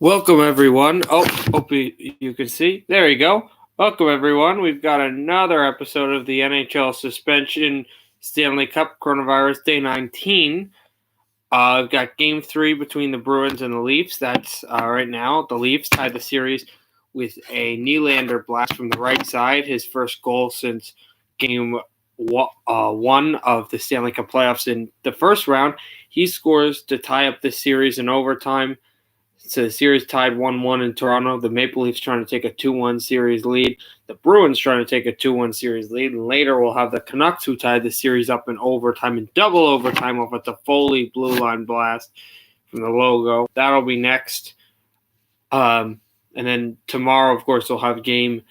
Welcome, everyone. Oh, hope you can see. There you go. Welcome, everyone. We've got another episode of the NHL Suspension Stanley Cup Coronavirus Day 19. We've got Game 3 between the Bruins and the Leafs. That's right now. The Leafs tied the series with a Nylander blast from the right side, his first goal since Game 1 of the Stanley Cup playoffs in the first round. He scores to tie up the series in overtime. So the series tied 1-1 in Toronto. The Maple Leafs trying to take a 2-1 series lead. The Bruins trying to take a 2-1 series lead. And later we'll have the Canucks who tied the series up in overtime, in double overtime off a Toffoli blue line blast from the logo. That'll be next. And then tomorrow, of course, we'll have Game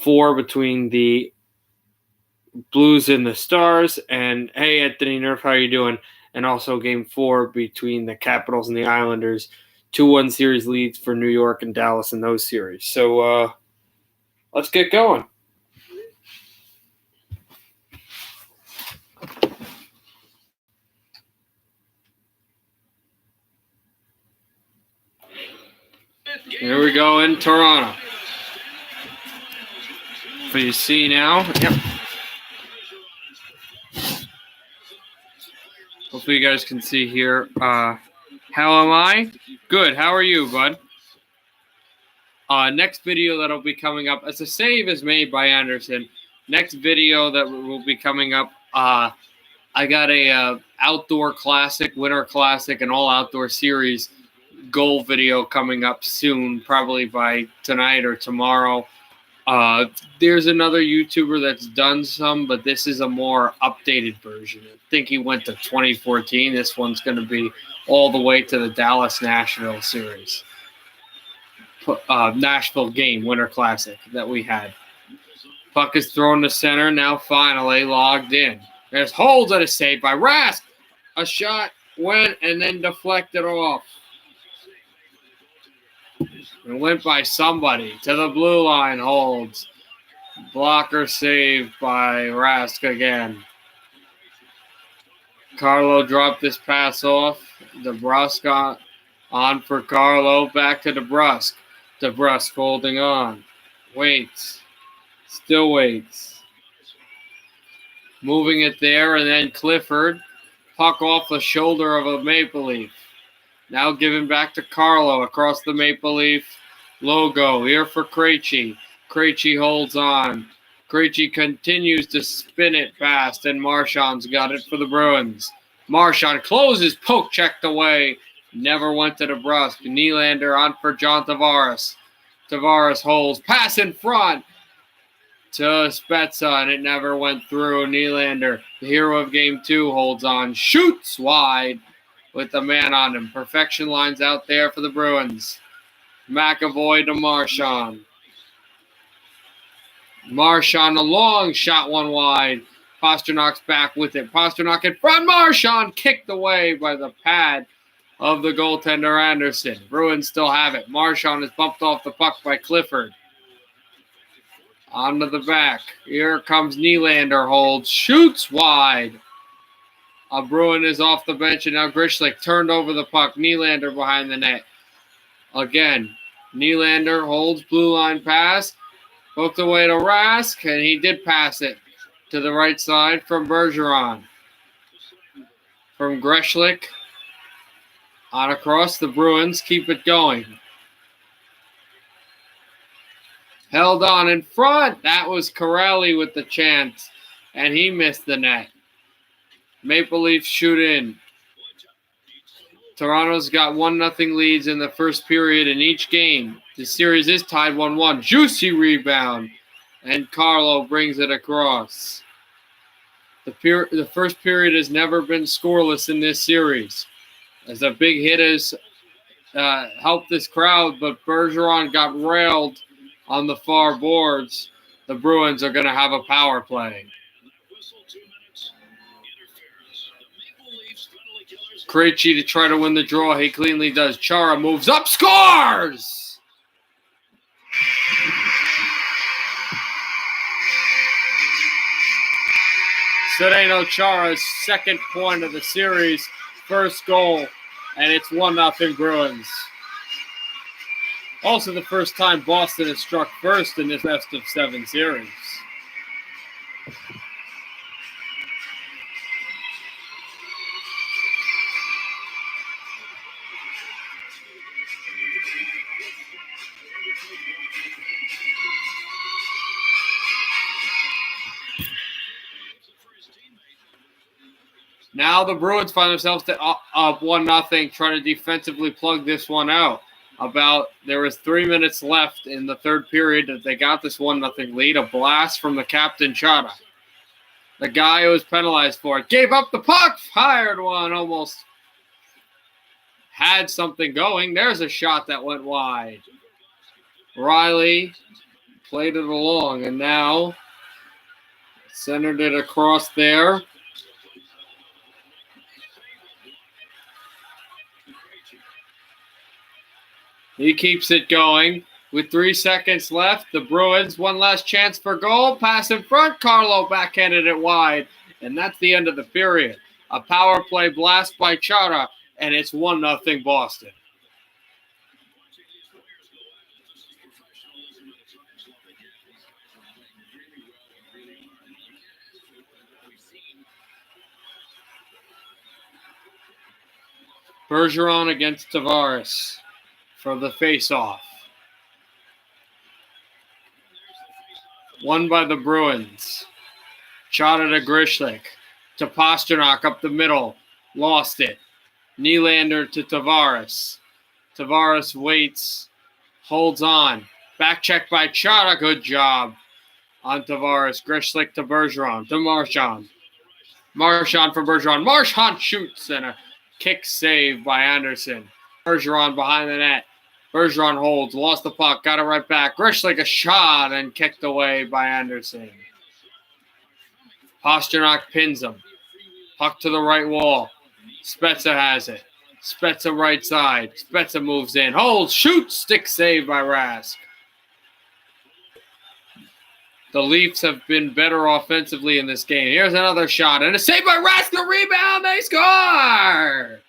4 between the Blues and the Stars. And hey, Anthony Nerf, how you doing? And also Game 4 between the Capitals and the Islanders. 2-1 series leads for New York and Dallas in those series. So let's get going. Here we go in Toronto. So you see now. Yep. Hopefully you guys can see here. How am I? Good. How are you, bud? Next video that'll be coming up, as a save is made by Anderson. Next video that will be coming up, I got a outdoor classic, winter classic, and all outdoor series goal video coming up soon, probably by tonight or tomorrow. There's another YouTuber that's done some, but this is a more updated version. I think he went to 2014. This one's going to be all the way to the Dallas-Nashville series. Nashville game, Winter Classic that we had. Puck is thrown to center, now finally logged in. There's holds at a save by Rask. A shot went and then deflected off. It went by somebody to the blue line, holds. Blocker saved by Rask again. Carlo dropped this pass off. DeBrusk on for Carlo. Back to DeBrusk. DeBrusk holding on. Waits. Still waits. Moving it there, and then Clifford. Puck off the shoulder of a Maple Leaf. Now given back to Carlo across the Maple Leaf logo. Here for Krejci. Krejci holds on. Krejci continues to spin it fast, and Marchand's got it for the Bruins. Marchand closes, poke checked away. Never went to DeBrusk. Nylander on for John Tavares. Tavares holds. Pass in front to Spezza, and it never went through. Nylander, the hero of Game 2, holds on. Shoots wide with the man on him. Perfection lines out there for the Bruins. McAvoy to Marchand. Marchand, a long shot, one wide. Pasternak's back with it. Pasternak in front. Marchand kicked away by the pad of the goaltender Anderson. Bruins still have it. Marchand is bumped off the puck by Clifford. Onto the back. Here comes Nylander. Holds. Shoots wide. A Bruin is off the bench, and now Grishlik turned over the puck. Nylander behind the net. Again, Nylander holds, blue line pass. Hooked away to Rask, and he did pass it to the right side from Bergeron. From Grishlik on across, the Bruins keep it going. Held on in front. That was Corelli with the chance, and he missed the net. Maple Leafs shoot in. Toronto's got 1-0 leads in the first period in each game. The series is tied 1-1. Juicy rebound. And Carlo brings it across. The first period has never been scoreless in this series. As a big hit has helped this crowd, but Bergeron got railed on the far boards. The Bruins are going to have a power play. Krejci to try to win the draw. He cleanly does. Chara moves up, scores! Zdeno Chara's second point of the series, first goal, and it's 1-0 Bruins. Also the first time Boston has struck first in this best of 7 series. Now the Bruins find themselves up 1-0, trying to defensively plug this one out. There was 3 minutes left in the third period that they got this 1-0 lead. A blast from the captain, Chara. The guy who was penalized for it gave up the puck, fired one, almost had something going. There's a shot that went wide. Riley played it along, and now centered it across there. He keeps it going. With 3 seconds left, the Bruins, one last chance for goal. Pass in front. Carlo backhanded it wide. And that's the end of the period. A power play blast by Chara, and it's 1-0 Boston. Bergeron against Tavares for the face-off. Won by the Bruins. Chara to Grishlik. To Pasternak up the middle. Lost it. Nylander to Tavares. Tavares waits. Holds on. Back check by Chara. Good job on Tavares. Grishlik to Bergeron. To Marchand. Marchand for Bergeron. Marchand shoots and a kick save by Anderson. Bergeron behind the net. Bergeron holds. Lost the puck. Got it right back. Grishlik a shot and kicked away by Anderson. Pasternak pins him. Puck to the right wall. Spezza has it. Spezza right side. Spezza moves in. Holds. Shoots. Stick save by Rask. The Leafs have been better offensively in this game. Here's another shot. And a save by Rask. A rebound. They score!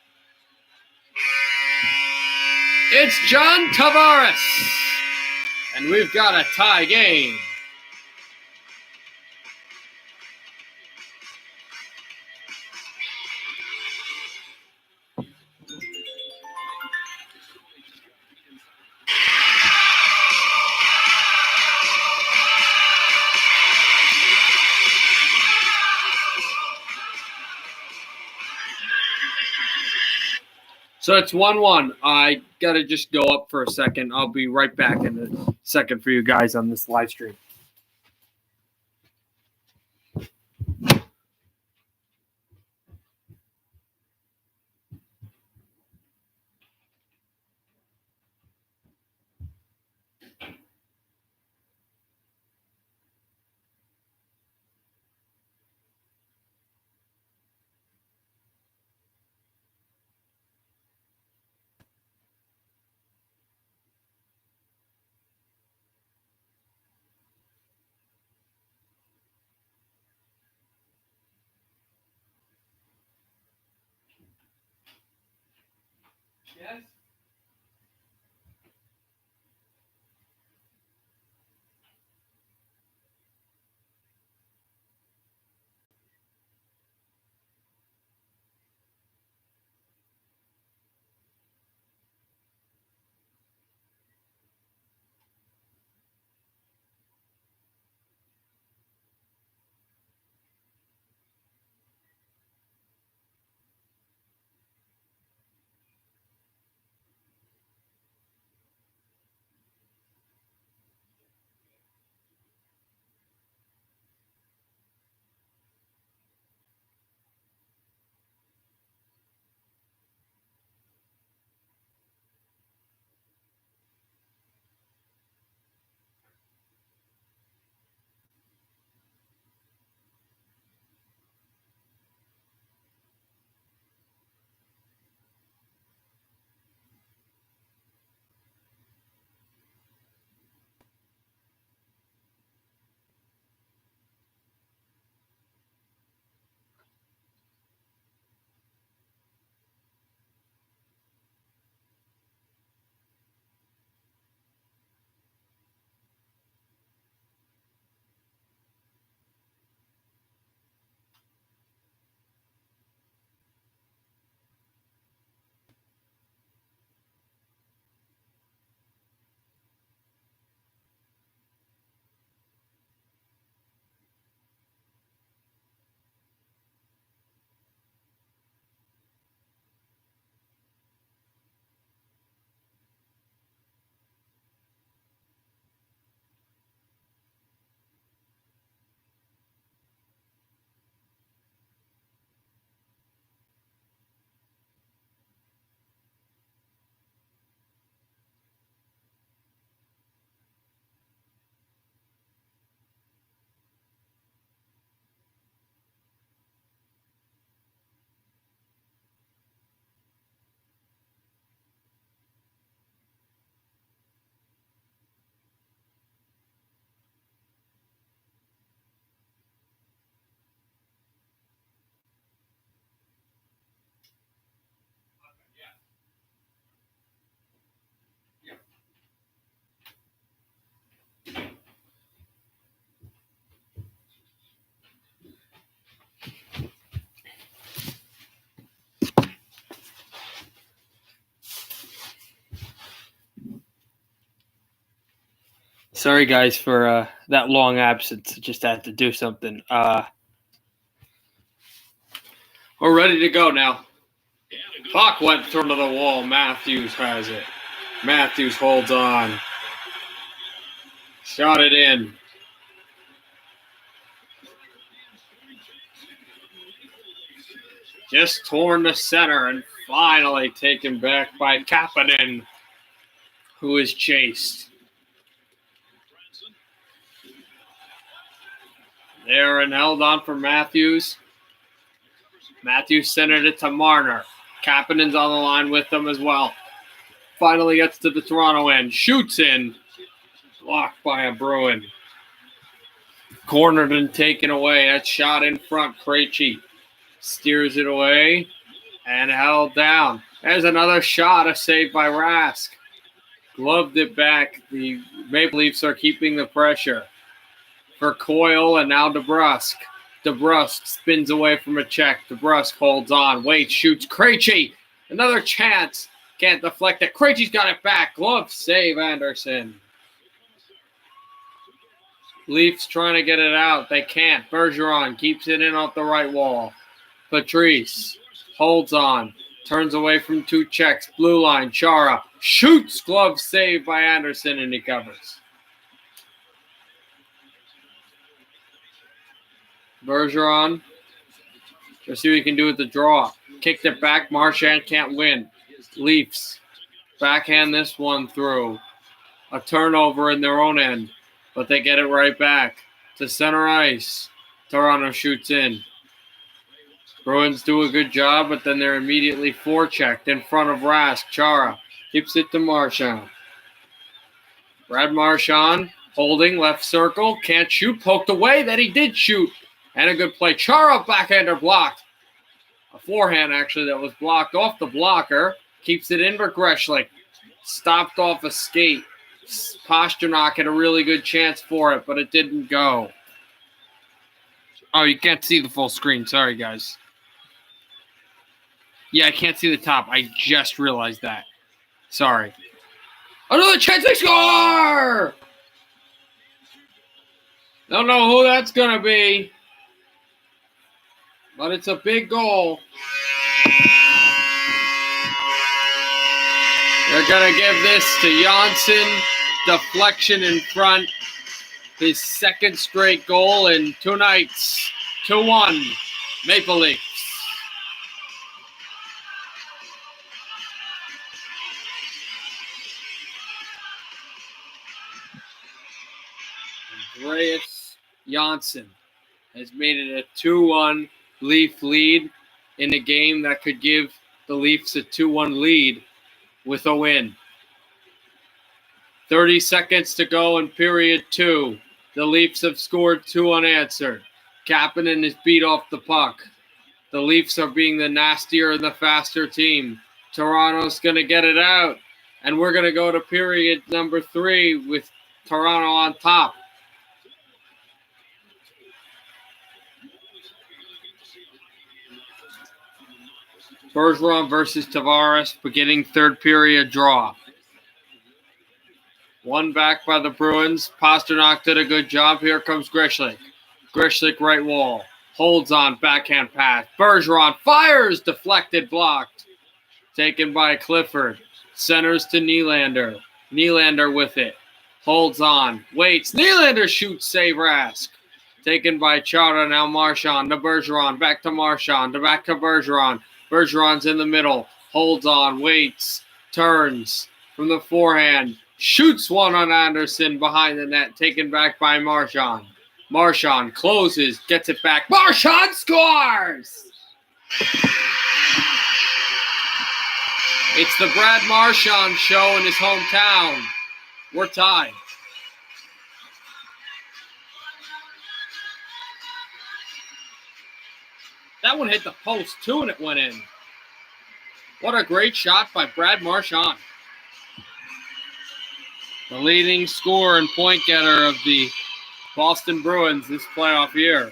It's John Tavares. And we've got a tie game. So it's 1-1. I got to just go up for a second. I'll be right back in a second for you guys on this live stream. Yes. Sorry, guys, for that long absence. I just had to do something. We're ready to go now. Puck went through to the wall. Matthews has it. Matthews holds on. Shot it in. Just torn to center and finally taken back by Kapanen, who is chased. There and held on for Matthews. Matthews centered it to Marner. Kapanen's on the line with them as well. Finally gets to the Toronto end. Shoots in. Blocked by a Bruin. Cornered and taken away. That shot in front. Krejci steers it away and held down. There's another shot. A save by Rask. Gloved it back. The Maple Leafs are keeping the pressure. For Coyle and now DeBrusk. DeBrusk spins away from a check. DeBrusk holds on. Waits, shoots. Krejci. Another chance. Can't deflect it. Krejci's got it back. Glove save Anderson. Leafs trying to get it out. They can't. Bergeron keeps it in off the right wall. Patrice holds on. Turns away from two checks. Blue line. Chara shoots. Glove save by Anderson and he covers. Bergeron. Let's see what he can do with the draw. Kicked it back. Marchand can't win. Leafs backhand this one through. A turnover in their own end. But they get it right back to center ice. Toronto shoots in. Bruins do a good job, but then they're immediately forechecked in front of Rask. Chara keeps it to Marchand. Brad Marchand holding left circle. Can't shoot. Poked away. Then he did shoot. And a good play. Chara backhander blocked. A forehand, actually, that was blocked off the blocker. Keeps it in for Greshlik. Stopped off a skate. Pasternak had a really good chance for it, but it didn't go. Oh, you can't see the full screen. Sorry, guys. Yeah, I can't see the top. I just realized that. Sorry. Another chance to score! Don't know who that's going to be. But it's a big goal. They're going to give this to Janssen. Deflection in front. His second straight goal in 2 nights. 2-1. Maple Leafs. Andreas Janssen has made it a 2-1 Leaf lead in a game that could give the Leafs a 2-1 lead with a win. 30 seconds to go in period 2. The Leafs have scored 2 unanswered. Kapanen is beat off the puck. The Leafs are being the nastier and the faster team. Toronto's going to get it out. And we're going to go to period number 3 with Toronto on top. Bergeron versus Tavares, beginning third period draw. One back by the Bruins. Pasternak did a good job. Here comes Greshlik. Greshlik right wall. Holds on. Backhand pass. Bergeron fires. Deflected. Blocked. Taken by Clifford. Centers to Nylander. Nylander with it. Holds on. Waits. Nylander shoots. Save Rask. Taken by Chara. Now Marchand to Bergeron. Back to Marchand. Back to Bergeron. Bergeron's in the middle. Holds on. Waits. Turns from the forehand. Shoots one on Anderson behind the net. Taken back by Marchand. Marchand closes. Gets it back. Marchand scores! It's the Brad Marchand show in his hometown. We're tied. That one hit the post, too, and it went in. What a great shot by Brad Marchand. The leading scorer and point getter of the Boston Bruins this playoff year.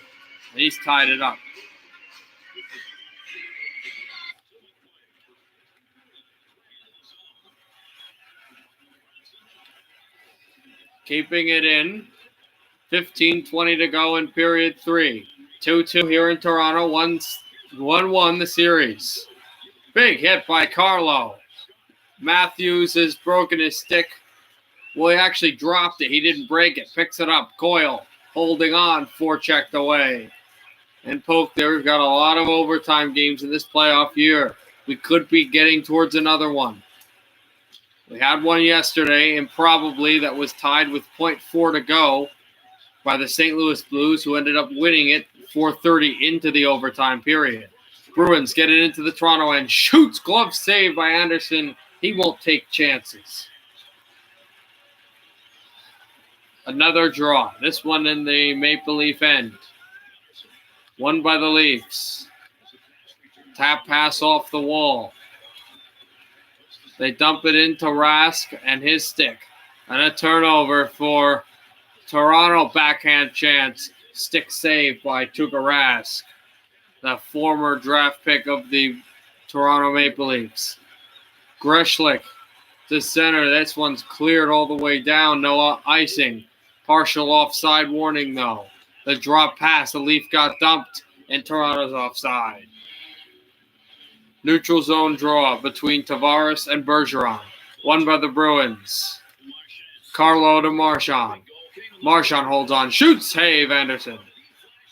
He's tied it up. keeping it in. 15-20 to go in period 3. 2-2 here in Toronto. 1-1 the series. Big hit by Carlo. Matthews has broken his stick. Well, he actually dropped it. He didn't break it. Picks it up. Coyle holding on. Forechecked away. And Polk there. We've got a lot of overtime games in this playoff year. We could be getting towards another one. We had one yesterday, improbably, that was tied with .4 to go by the St. Louis Blues, who ended up winning it 4:30 into the overtime period. Bruins get it into the Toronto end. Shoots. Glove save by Anderson. He won't take chances. Another draw. This one in the Maple Leaf end. Won by the Leafs. Tap pass off the wall. They dump it into Rask and his stick. And a turnover for Toronto. Backhand chance. Stick save by Tuukka Rask, the former draft pick of the Toronto Maple Leafs. Greshlick to center. This one's cleared all the way down. No icing. Partial offside warning, though. The drop pass. The Leaf got dumped, and Toronto's offside. Neutral zone draw between Tavares and Bergeron. Won by the Bruins. Carlo to Marchand. Marchand holds on. Shoots. Save Anderson.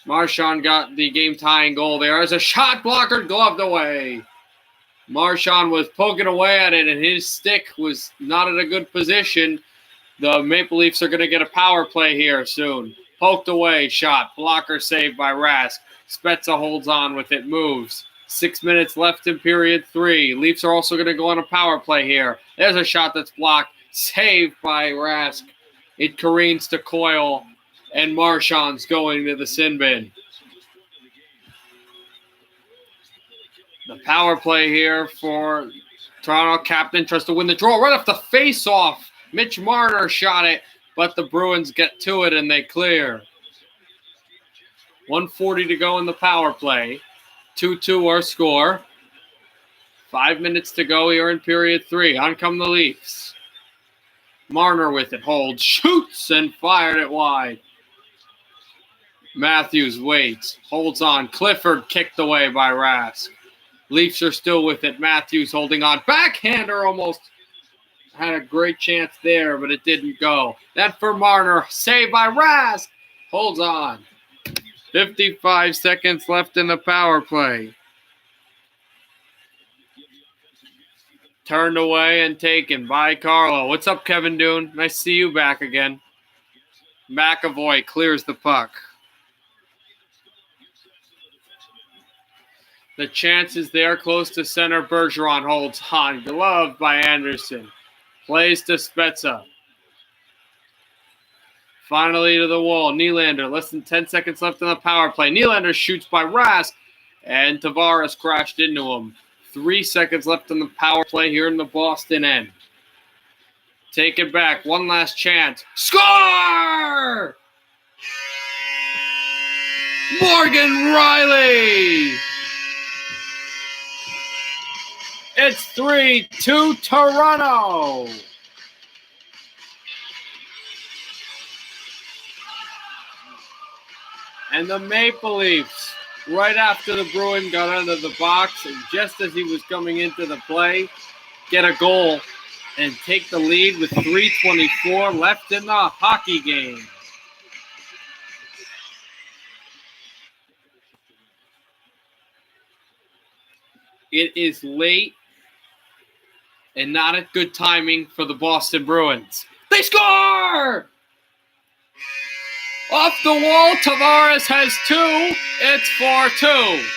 Marchand got the game-tying goal there as a shot blocker gloved away. Marchand was poking away at it, and his stick was not at a good position. The Maple Leafs are going to get a power play here soon. Poked away, shot. Blocker saved by Rask. Spezza holds on with it, moves. 6 minutes left in period 3. Leafs are also going to go on a power play here. There's a shot that's blocked. Saved by Rask. It careens to Coyle, and Marchand's going to the sin bin. The power play here for Toronto. Captain tries to win the draw right off the face-off. Mitch Marner shot it, but the Bruins get to it and they clear. 1:40 to go in the power play. 2-2 our score. 5 minutes to go here in period 3. On come the Leafs. Marner with it. Holds, shoots, and fired it wide. Matthews waits. Holds on. Clifford kicked away by Rask. Leafs are still with it. Matthews holding on. Backhander almost had a great chance there, but it didn't go. That for Marner. Saved by Rask. Holds on. 55 seconds left in the power play. Turned away and taken by Carlo. What's up, Kevin Dune? Nice to see you back again. McAvoy clears the puck. The chance is there close to center. Bergeron holds on. Glove by Anderson. Plays to Spezza. Finally to the wall. Nylander. Less than 10 seconds left in the power play. Nylander shoots by Rask. And Tavares crashed into him. 3 seconds left in the power play here in the Boston end. Take it back. One last chance. Score! Morgan Riley! It's 3-2 Toronto. And the Maple Leafs, right after the Bruin got out of the box, and just as he was coming into the play, get a goal and take the lead with 3:24 left in the hockey game. It is late and not at good timing for the Boston Bruins. They score! Off the wall, Tavares has 2. It's 4-2.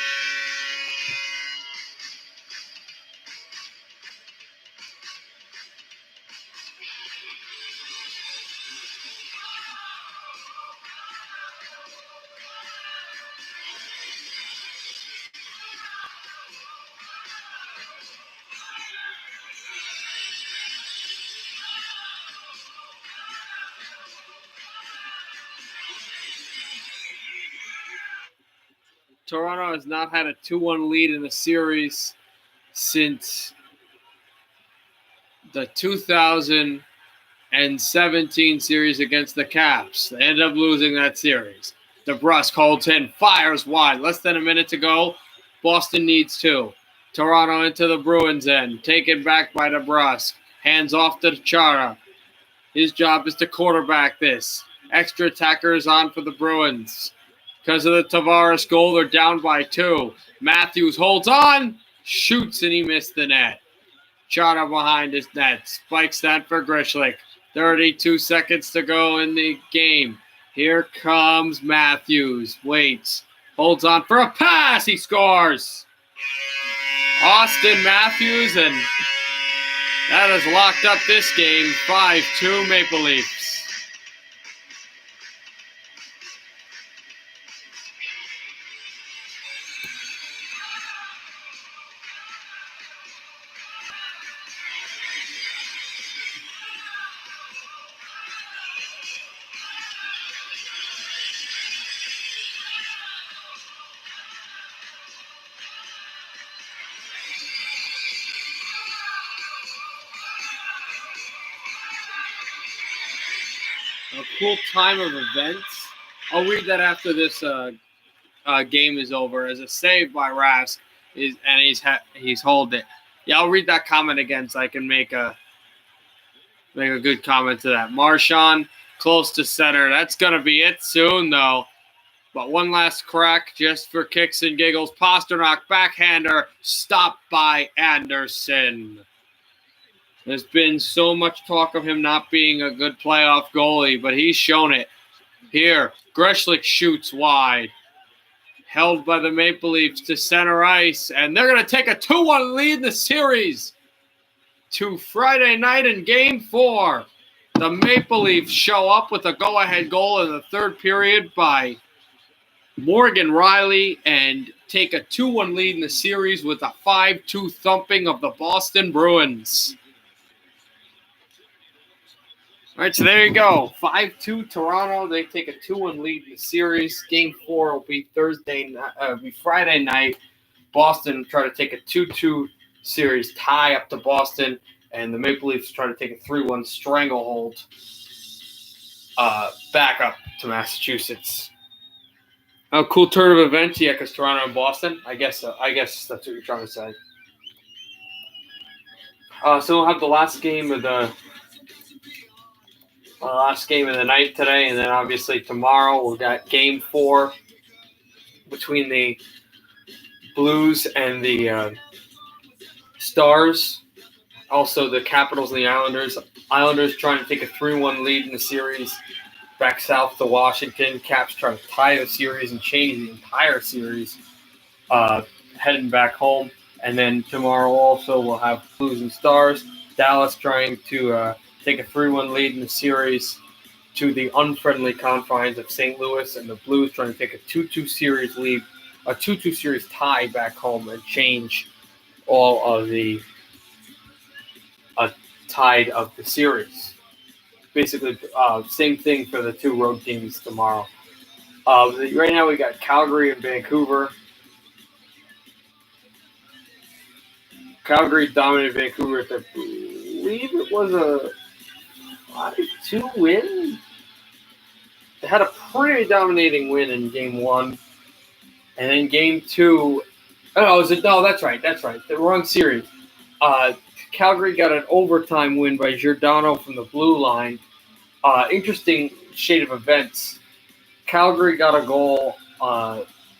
Toronto has not had a 2-1 lead in the series since the 2000 and 17 series against the Caps. They ended up losing that series. DeBrusk holds in, fires wide. Less than a minute to go. Boston needs 2. Toronto into the Bruins end. Taken back by DeBrusk. Hands off to Chara. His job is to quarterback this. Extra attackers on for the Bruins. Because of the Tavares goal, they're down by 2. Matthews holds on, shoots, and he missed the net. Chara behind his net. Spikes that for Grishlik. 32 seconds to go in the game. Here comes Matthews. Waits. Holds on for a pass. He scores. Austin Matthews, and that has locked up this game. 5-2 Maple Leafs. A cool time of events. I'll read that after this game is over. As a save by Rask, he's hold it. Yeah, I'll read that comment again so I can make a good comment to that. Marchand close to center. That's gonna be it soon though. But one last crack just for kicks and giggles. Pasternak backhander stopped by Anderson. There's been so much talk of him not being a good playoff goalie, but he's shown it. Here, Grishlik shoots wide. Held by the Maple Leafs to center ice, and they're going to take a 2-1 lead in the series to Friday night in Game 4. The Maple Leafs show up with a go-ahead goal in the third period by Morgan Riley and take a 2-1 lead in the series with a 5-2 thumping of the Boston Bruins. All right, so there you go. 5-2 Toronto. They take a 2-1 lead in the series. Game 4 will be Friday night. Boston try to take a 2-2 series tie up to Boston, and the Maple Leafs try to take a 3-1 stranglehold back up to Massachusetts. A cool turn of events, yeah, because Toronto and Boston. I guess that's what you're trying to say. So we'll have the last game of the night today, and then obviously tomorrow we've got Game 4 between the Blues and the Stars. Also, the Capitals and the Islanders. Islanders trying to take a 3-1 lead in the series back south to Washington. Caps trying to tie the series and change the entire series heading back home. And then tomorrow also we'll have Blues and Stars. Dallas trying to take a 3-1 lead in the series to the unfriendly confines of St. Louis, and the Blues trying to take a 2-2 series lead, a 2-2 series tie back home and change all of the tide of the series. Basically, same thing for the two road teams tomorrow. Right now we got Calgary and Vancouver. Calgary dominated Vancouver. I believe it was a 5-2 win. They had a pretty dominating win in Game 1. And then Game 2... No, that's right. The wrong series. Calgary got an overtime win by Giordano from the blue line. Interesting shade of events. Calgary got a goal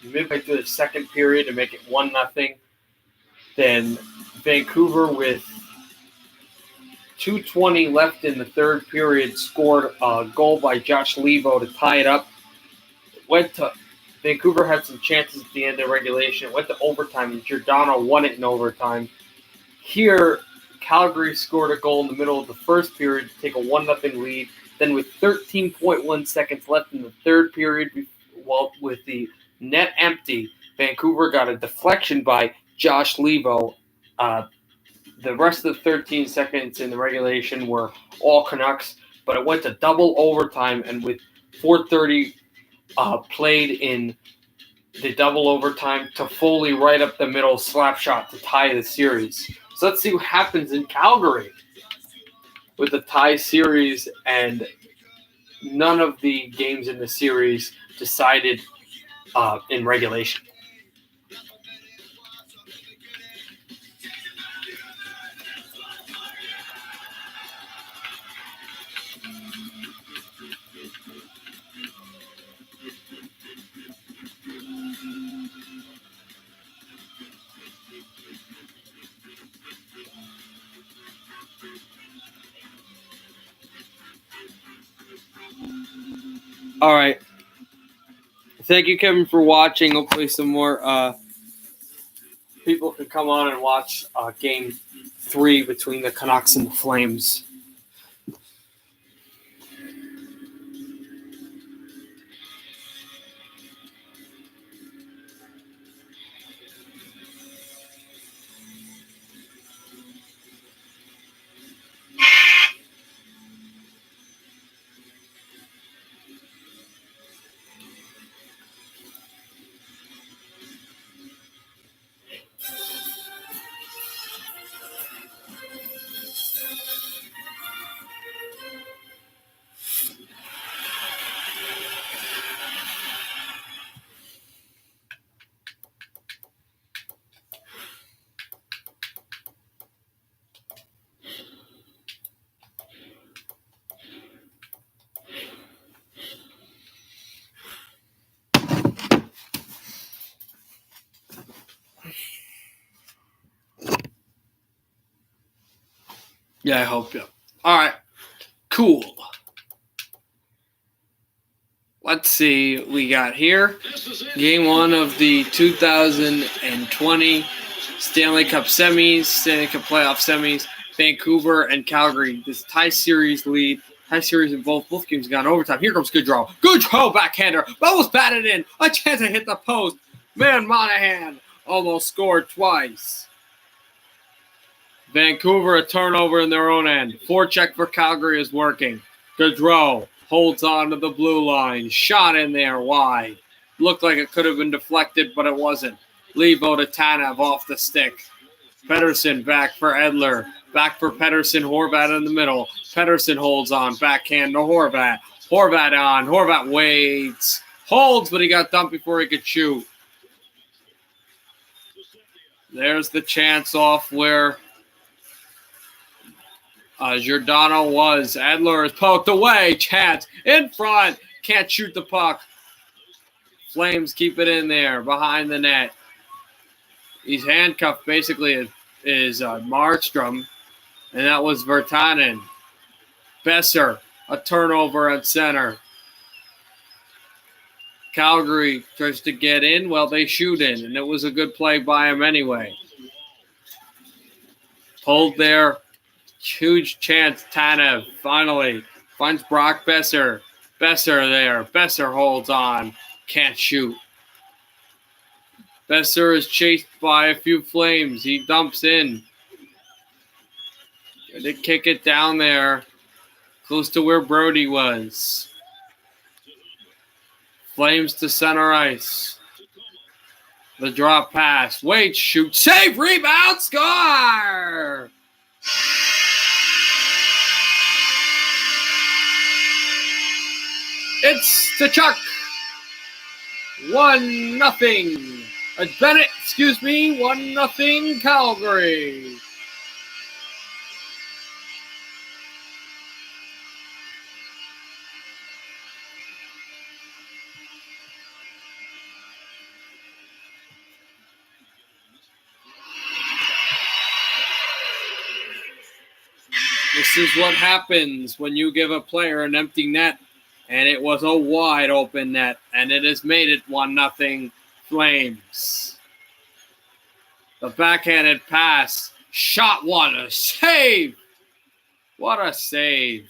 midway through the second period to make it 1-0. Then Vancouver, with 2:20 left in the third period, scored a goal by Josh Levo to tie it up. Vancouver had some chances at the end of regulation. It went to overtime, and Giordano won it in overtime. Here, Calgary scored a goal in the middle of the first period to take a 1-0 lead. Then with 13.1 seconds left in the third period, with the net empty, Vancouver got a deflection by Josh Levo. The rest of the 13 seconds in the regulation were all Canucks, but it went to double overtime, and with 4:30 played in the double overtime, Toffoli right up the middle slap shot to tie the series. So let's see what happens in Calgary. with a tie series, and none of the games in the series decided in regulation. All right. Thank you, Kevin, for watching. Hopefully some more people can come on and watch Game 3 between the Canucks and the Flames. Yeah, I hope so. All right, cool. Let's see what we got here. Game 1 of the 2020 Stanley Cup semis, Stanley Cup playoff semis, Vancouver and Calgary. This tie series lead. Tie series in both games got overtime. Here comes Goodrow. Goodrow backhander. That was batted in. A chance to hit the post. Man, Monahan almost scored twice. Vancouver, a turnover in their own end. Forecheck for Calgary is working. Goodrow holds on to the blue line. Shot in there wide. Looked like it could have been deflected, but it wasn't. Levo to Tanev off the stick. Pettersson back for Edler. Back for Pettersson. Horvat in the middle. Pettersson holds on. Backhand to Horvat. Horvat on. Horvat waits. Holds, but he got dumped before he could shoot. There's the chance off where Giordano was. Edler is poked away. Chance in front. Can't shoot the puck. Flames keep it in there behind the net. He's handcuffed basically is Markstrom, and that was Virtanen. Besser, a turnover at center. Calgary tries to get in. Well, they shoot in, and it was a good play by him anyway. Pulled there. Huge chance. Tanev finally finds Brock Besser. Besser there. Besser holds on. Can't shoot. Besser is chased by a few Flames. He dumps in. They kick it down there. Close to where Brody was. Flames to center ice. The drop pass. Wait, shoot. Save, rebound, score! It's Tkachuk. 1-0. Bennett, 1-0 Calgary. This is what happens when you give a player an empty net, and it was a wide open net, and it has made it 1-0 Flames. The backhanded pass. Shot one. A save. What a save.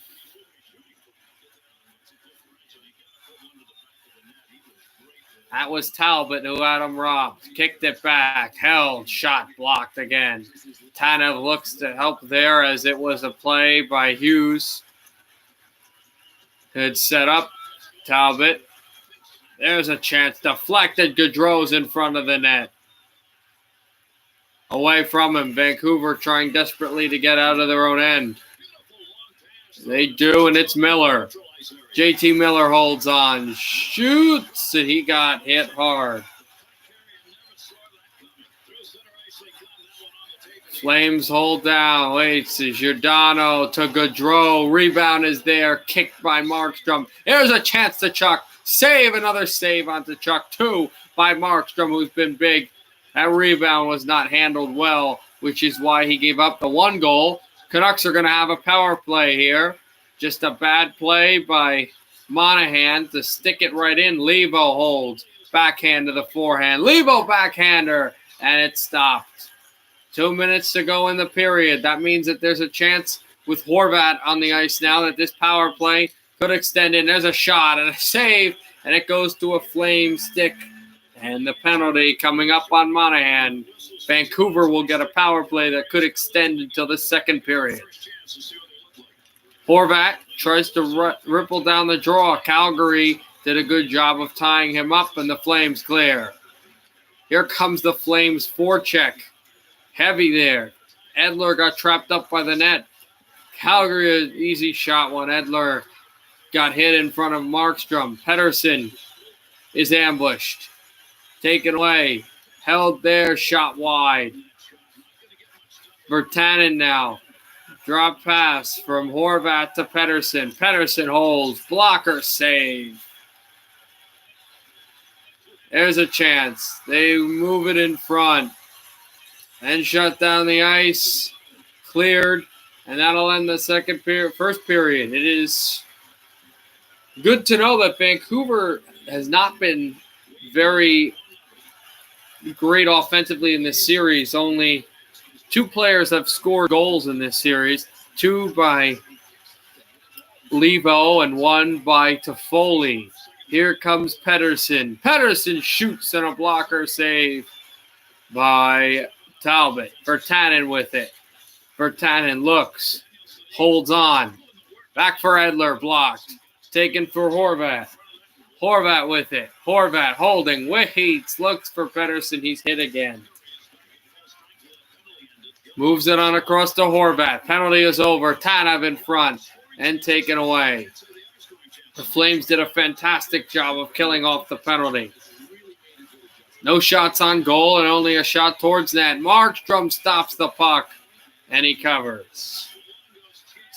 That was Talbot who had him robbed. Kicked it back. Held. Shot blocked again. Tanev looks to help there as it was a play by Hughes. Good set up. Talbot. There's a chance. Deflected. Gaudreau's in front of the net. Away from him. Vancouver trying desperately to get out of their own end. They do, and it's Miller. JT Miller holds on, shoots, and he got hit hard. Flames hold down. Waits. Giordano to Gaudreau. Rebound is there. Kicked by Markstrom. There's a chance to Chuck. Save. Another save onto Chuck. 2 by Markstrom, who's been big. That rebound was not handled well, which is why he gave up the 1 goal. Canucks are going to have a power play here. Just a bad play by Monahan to stick it right in. Levo holds. Backhand to the forehand. Levo backhander. And it stopped. 2 minutes to go in the period. That means that there's a chance with Horvat on the ice now that this power play could extend in. There's a shot and a save, and it goes to a flame stick. And the penalty coming up on Monahan. Vancouver will get a power play that could extend until the second period. Horvat tries to ripple down the draw. Calgary did a good job of tying him up, and the Flames clear. Here comes the Flames forecheck. Heavy there. Edler got trapped up by the net. Calgary, an easy shot one. Edler got hit in front of Markstrom. Pettersson is ambushed. Taken away. Held there, shot wide. Virtanen now. Drop pass from Horvat to Pettersson. Pettersson holds. Blocker save. There's a chance. They move it in front. And shut down the ice. Cleared. And that'll end the first period. It is good to know that Vancouver has not been very great offensively in this series. Only 2 players have scored goals in this series. 2 by Levo and 1 by Toffoli. Here comes Pettersson. Pettersson shoots and a blocker save by Talbot. Virtanen with it. Virtanen looks. Holds on. Back for Edler. Blocked. Taken for Horvat. Horvat with it. Horvat holding. Waits. Looks for Pettersson. He's hit again. Moves it on across to Horvat. Penalty is over. Tanev in front. And taken away. The Flames did a fantastic job of killing off the penalty. No shots on goal and only a shot towards net. Markstrom stops the puck, and he covers.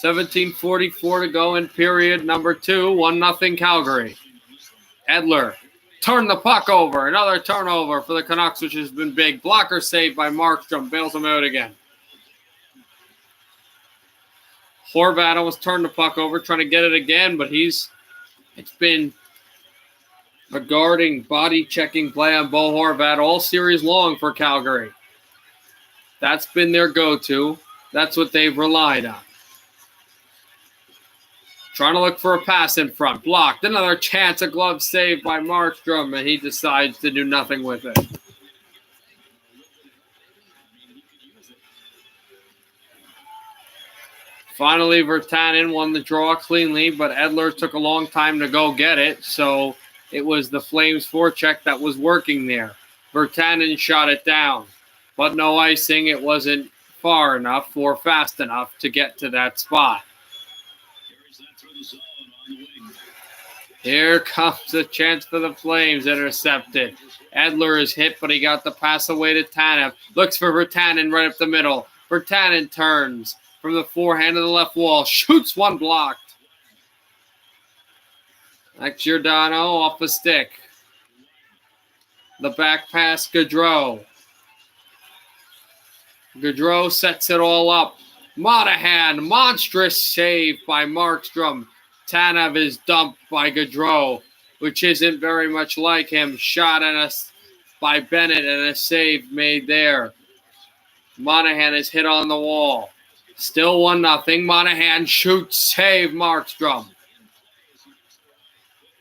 17:44 to go in period number 2. 1-0 Calgary. Edler turned the puck over. Another turnover for the Canucks, which has been big. Blocker saved by Markstrom. Bails him out again. Horvat almost turned the puck over, trying to get it again, but it's been a guarding, body-checking play on Bo Horvat all series long for Calgary. That's been their go-to. That's what they've relied on. Trying to look for a pass in front. Blocked. Another chance, a glove save by Markstrom, and he decides to do nothing with it. Finally, Virtanen won the draw cleanly, but Edler took a long time to go get it, so it was the Flames forecheck that was working there. Virtanen shot it down, but no icing. It wasn't far enough or fast enough to get to that spot. Here comes a chance for the Flames, intercepted. Edler is hit, but he got the pass away to Tanev. Looks for Virtanen right up the middle. Virtanen turns from the forehand to the left wall. Shoots one, blocked. That's Giordano off the stick. The back pass, Gaudreau. Gaudreau sets it all up. Monahan, monstrous save by Markstrom. Tanev is dumped by Gaudreau, which isn't very much like him. Shot by Bennett and a save made there. Monahan is hit on the wall. Still 1-0. Monahan shoots, save Markstrom.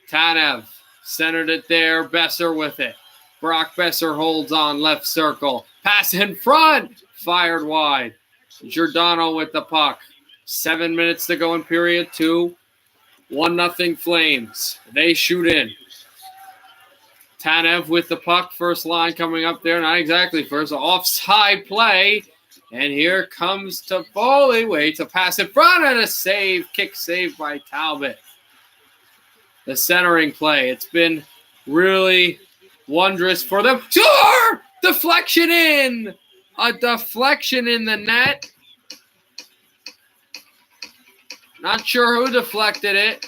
Tanev centered it there. Besser with it. Brock Besser holds on left circle. Pass in front. Fired wide. Giordano with the puck. 7 minutes to go in period 2. 1-0 Flames. They shoot in. Tanev with the puck. First line coming up there. Not exactly first. Offside play. And here comes Toffoli. Waits a pass in front and a save. Kick save by Talbot. The centering play. It's been really wondrous for them. Sure! Deflection in! A deflection in the net. Not sure who deflected it.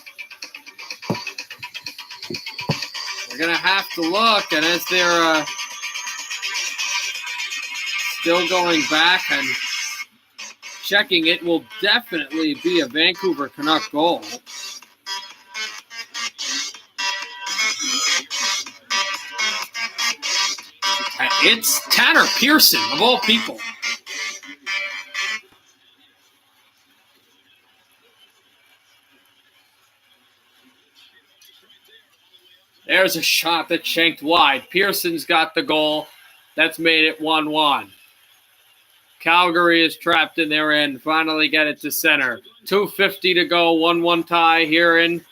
We're going to have to look. And as they're still going back and checking, it will definitely be a Vancouver Canuck goal. It's Tanner Pearson, of all people. There's a shot that shanked wide. Pearson's got the goal. That's made it 1-1. Calgary is trapped in their end. Finally get it to center. 2:50 to go. 1-1 tie here in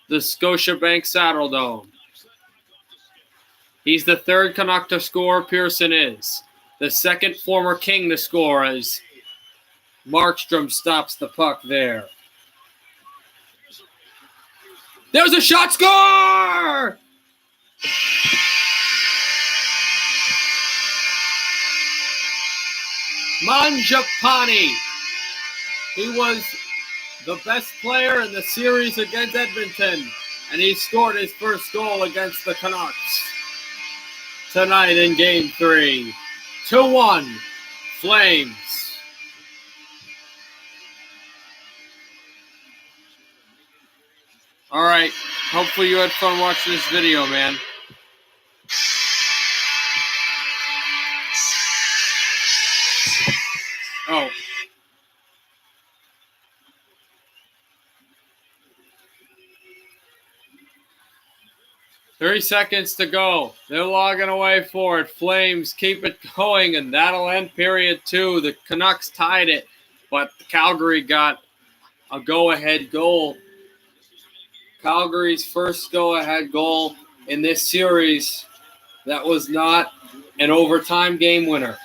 the Scotiabank Saddledome. He's the third Canuck to score. Pearson is. The second former King to score as Markstrom stops the puck there. There's a shot. Score! Mangiapane. He was the best player in the series against Edmonton, and he scored his first goal against the Canucks tonight in Game 3. 2-1, Flames. All right, hopefully you had fun watching this video, man. Oh. Three seconds to go. They're logging away for it. Flames keep it going, and that'll end period 2. The Canucks tied it, but Calgary got a go-ahead goal. Calgary's first go-ahead goal in this series that was not an overtime game winner.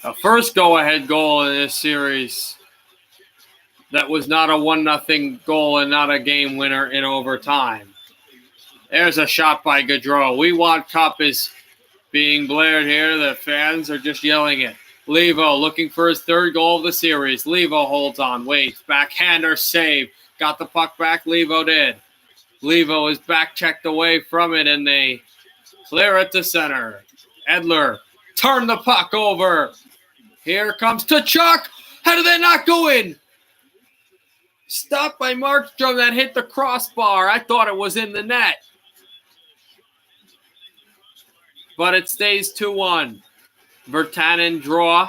The first go-ahead goal in this series that was not a 1-0 goal and not a game winner in overtime. There's a shot by Gaudreau. We Want Cup is being blared here. The fans are just yelling it. Levo looking for his third goal of the series. Levo holds on, waits. Backhander save. Got the puck back. Levo did. Levo is back checked away from it, and they clear it to center. Edler turn the puck over. Here comes Tkachuk. How did that not go in? Stopped by Markstrom that hit the crossbar. I thought it was in the net. But it stays 2-1. Virtanen draw.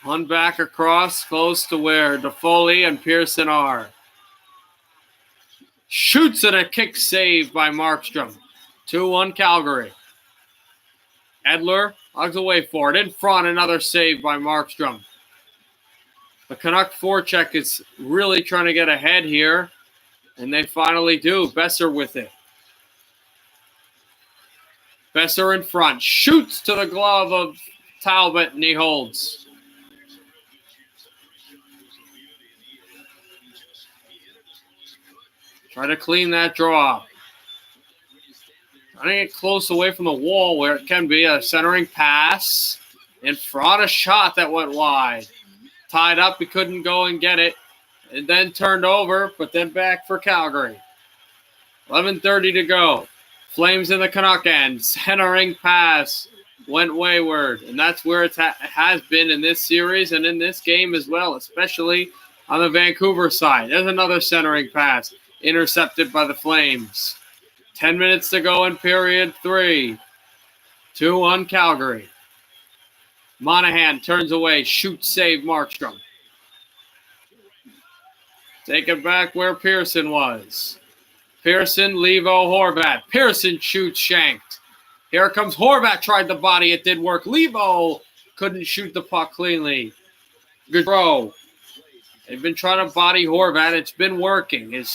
One back across, close to where Toffoli and Pearson are. Shoots and a kick save by Markstrom. 2-1 Calgary. Edler hugs away for it. In front, another save by Markstrom. The Canuck forecheck is really trying to get ahead here, and they finally do. Besser with it. Besser in front. Shoots to the glove of Talbot, and he holds. Try to clean that draw. Trying to get close away from the wall where it can be. A centering pass. In front, a shot that went wide. Tied up, he couldn't go and get it. And then turned over, but then back for Calgary. 11:30 to go. Flames in the Canuck end. Centering pass went wayward. And that's where it has been in this series and in this game as well, especially on the Vancouver side. There's another centering pass. Intercepted by the Flames. 10 minutes to go in period 3. 2-1 Calgary. Monahan turns away. Shoots, save Markstrom. Take it back where Pearson was. Pearson, Levo, Horvat. Pearson shoots, shanked. Here comes Horvat. Tried the body. It did work. Levo couldn't shoot the puck cleanly. Gaudreau. They've been trying to body Horvat. It's been working.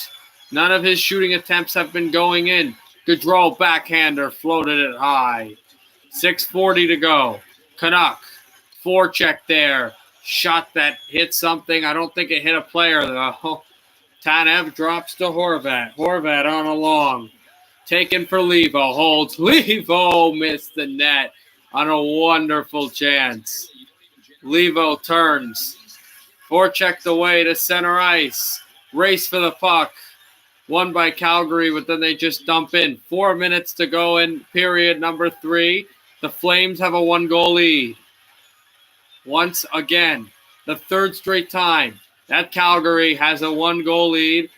None of his shooting attempts have been going in. Gaudreau backhander floated it high. 6:40 to go. Canuck, forecheck there. Shot that hit something. I don't think it hit a player, though. Tanev drops to Horvat. Horvat on a long. Taken for Levo. Holds. Levo missed the net on a wonderful chance. Levo turns. Forechecked away to center ice. Race for the puck. Won by Calgary, but then they just dump in. 4 minutes to go in period number 3. The Flames have a 1-goal lead. Once again, the third straight time that Calgary has a 1-goal lead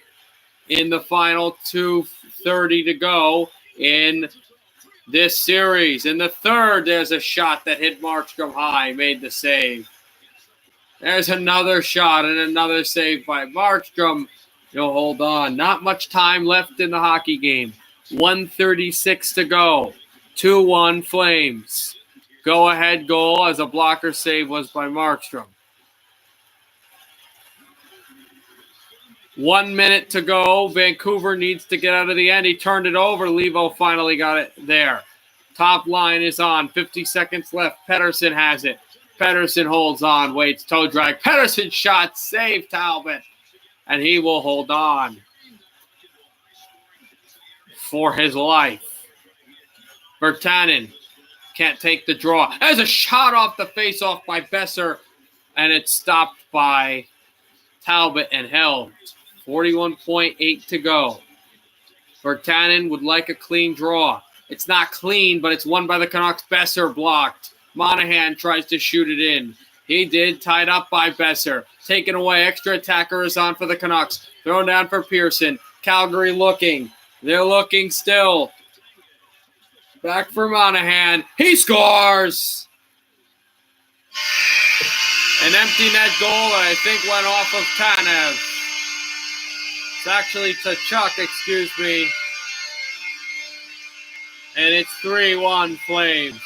in the final 2:30 to go in this series. In the third, there's a shot that hit Markstrom high, made the save. There's another shot and another save by Markstrom. You'll hold on. Not much time left in the hockey game. 1:36 to go. 2-1 Flames. Go-ahead goal as a blocker save was by Markstrom. 1 minute to go. Vancouver needs to get out of the end. He turned it over. Levo finally got it there. Top line is on. 50 seconds left. Pettersson has it. Pettersson holds on. Waits. Toe drag. Pettersson shot. Save Talbot. And he will hold on for his life. Virtanen can't take the draw. There's a shot off the face-off by Besser, and it's stopped by Talbot and held. 41.8 to go. Virtanen would like a clean draw. It's not clean, but it's won by the Canucks. Besser blocked. Monahan tries to shoot it in. He did, tied up by Besser. Taken away. Extra attacker is on for the Canucks. Thrown down for Pearson. Calgary looking. They're looking still. Back for Monahan. He scores! An empty net goal that I think went off of Tanev. It's actually Tkachuk, excuse me. And it's 3-1 Flames.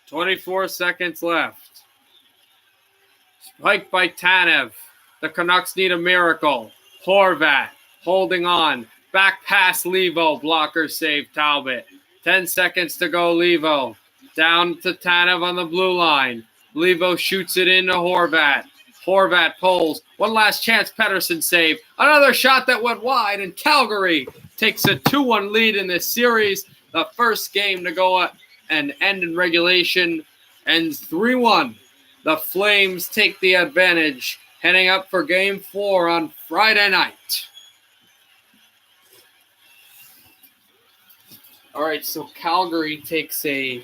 .24 seconds left. Spiked by Tanev. The Canucks need a miracle. Horvat holding on. Back past Levo. Blocker save Talbot. 10 seconds to go. Levo down to Tanev on the blue line. Levo shoots it into Horvat. Horvat pulls. One last chance. Pettersson save. Another shot that went wide, and Calgary takes a 2-1 lead in this series. The first game to go and end in regulation ends 3-1. The Flames take the advantage, heading up for Game 4 on Friday night. All right, so Calgary takes a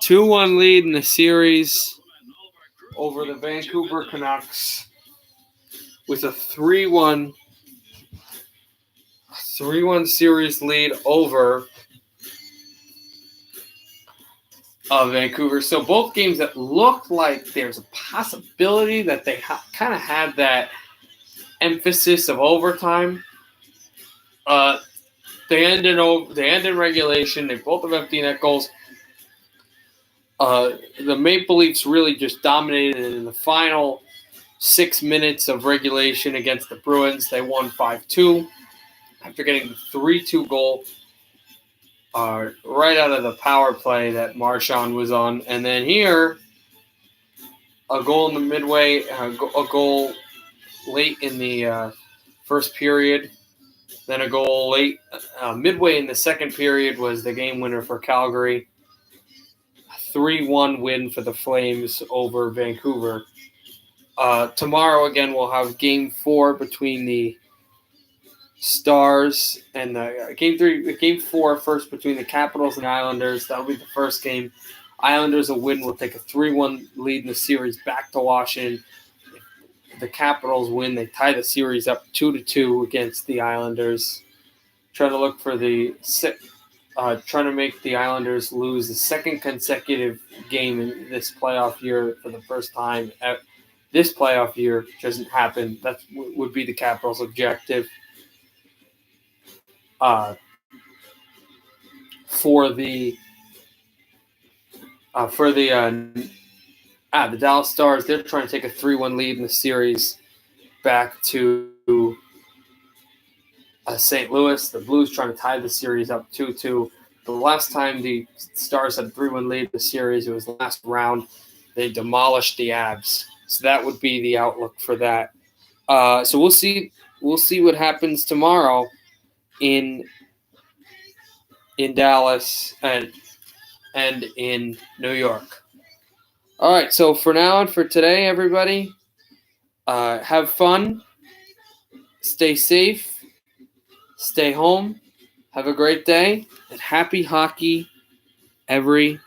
2-1 lead in the series over the Vancouver Canucks with a 3-1 series lead over Vancouver. So both games that looked like there's a possibility that they kind of had that emphasis of overtime. They end in regulation. They both have empty net goals. The Maple Leafs really just dominated in the final 6 minutes of regulation against the Bruins. They won 5-2 after getting the 3-2 goal right out of the power play that Marchand was on. And then here, a goal in the midway, a goal late in the first period. Then a goal late, midway in the second period was the game winner for Calgary. A 3-1 win for the Flames over Vancouver. Tomorrow, again, we'll have Game 4 between the Stars and the Game 4 first between the Capitals and the Islanders. That'll be the first game. Islanders will win. Will take a 3-1 lead in the series back to Washington. If the Capitals win, they tie the series up 2-2 against the Islanders. Trying to make the Islanders lose the second consecutive game in this playoff year for the first time this playoff year doesn't happen. That would be the Capitals' objective for the Dallas Stars. They're trying to take a 3-1 lead in the series back to St. Louis. The Blues trying to tie the series up 2-2. The last time the Stars had a 3-1 lead in the series, it was the last round. They demolished the Avs. So that would be the outlook for that. So we'll see what happens tomorrow in Dallas and in New York. All right, so for now and for today, everybody, have fun, stay safe, stay home, have a great day, and happy hockey, everybody.